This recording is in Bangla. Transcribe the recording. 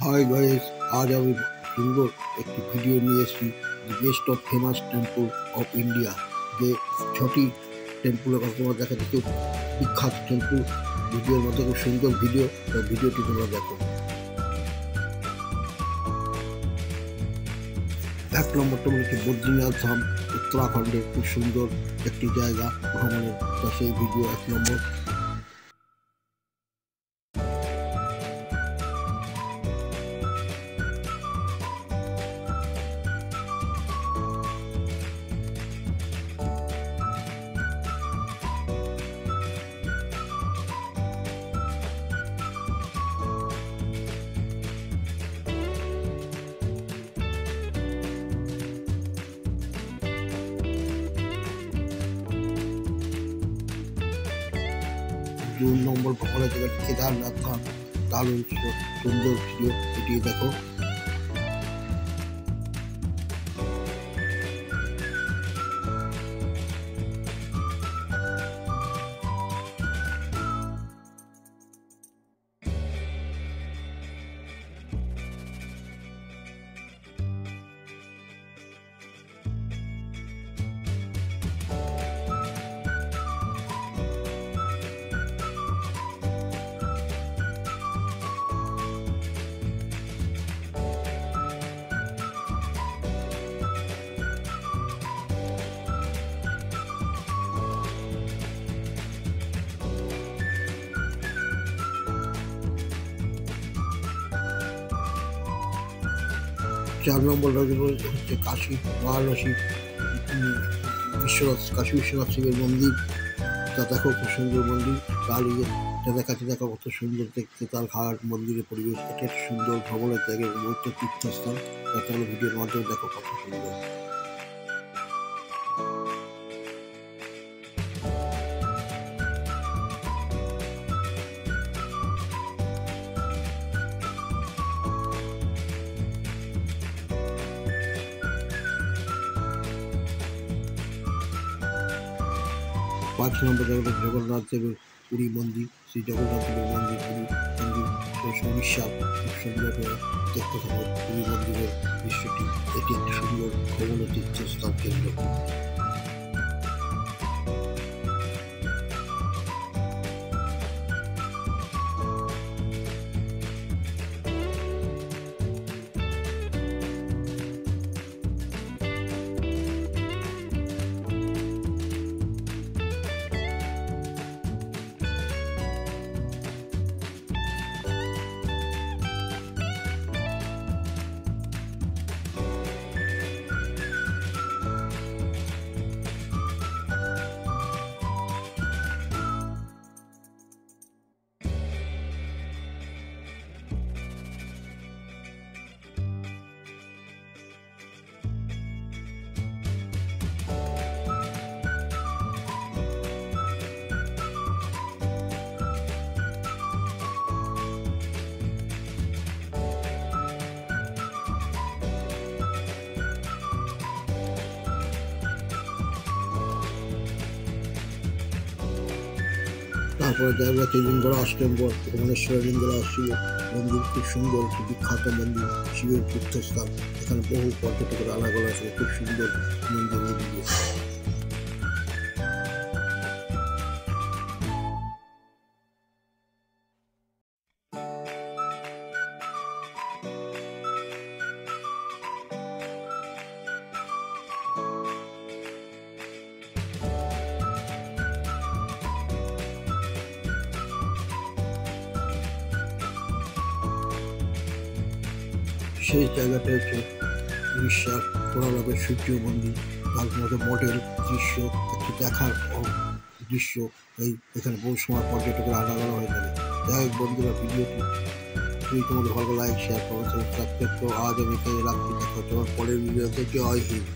हाय गाइस, आज আমি সুন্দর একটি ভিডিও নিয়ে এসেছি the best of famous temple of India. যে 6টি টেম্পলের কথা তোমরা দেখাচ্ছি, খুব বিখ্যাত টেম্পল। ভিডিওর মধ্যে খুব সুন্দর ভিডিওটি তোমরা দেখো। 1 নম্বর টেম্পল হচ্ছে বদ্রীনাথ ধাম, উত্তরাখণ্ডের খুব সুন্দর একটি জায়গা ভ্রমণের। সেই ভিডিও 1 নম্বর। 2 নম্বর ভ্রমণের জায়গা কেদারনাথ ধাম, দারুণ সুন্দর ভিডিও, এটি দেখো। 4 নম্বর হচ্ছে কাশী বারাণসী কাশী বিশ্বনাথ শিবের মন্দির। তা দেখো, খুব সুন্দর মন্দির। যা দেখাচ্ছে দেখো, কত সুন্দর দেখতে তার ঘাট, মন্দিরের পরিবেশ। এটা একটা সুন্দর ভ্রমণের জায়গা, গুরুত্ব তীর্থস্থান। তাহলে ভিডিওর মাধ্যমে দেখো কত সুন্দর। 5 নম্বর জায়গাটা জগন্নাথ দেবের পুরী মন্দির। শ্রী জগন্নাথ দেবের মন্দির, পুরী মন্দির উড়িষ্যা। খুব সুন্দর দেখতে থাকবে পুরী মন্দিরের দৃশ্যটি। এটি একটি সুন্দর ভ্রমণ তীর্থস্থান কেন্দ্র। তারপরে জায়গা আছে লিঙ্গরা অষ্টমবর, ভুবনেশ্বর লিঙ্গরা শিব মন্দির। খুব সুন্দর একটি বিখ্যাত মন্দির, শিবের তীর্থস্থান। এখানে বহু পর্যটকের আনাগোনা আছে। খুব সুন্দর মন্দির। সেই জায়গাটা হচ্ছে উড়িষ্যার কোরালাবের সূর্য মন্দির। তার মধ্যে মডেল দৃশ্য, একটি দেখার দৃশ্য। এখানে বহু সময় পর্যটকের আনাগোনা হয়ে যাবে। যাই হোক বন্ধুরা, ভিডিওটি যদি তোমাদের ভালো লাইক, শেয়ার, কমেন্ট, সাবস্ক্রাইব করো। আজ আমি রাখছি, দেখা হচ্ছে আমার পরের ভিডিওতে। জয় হিন্দ।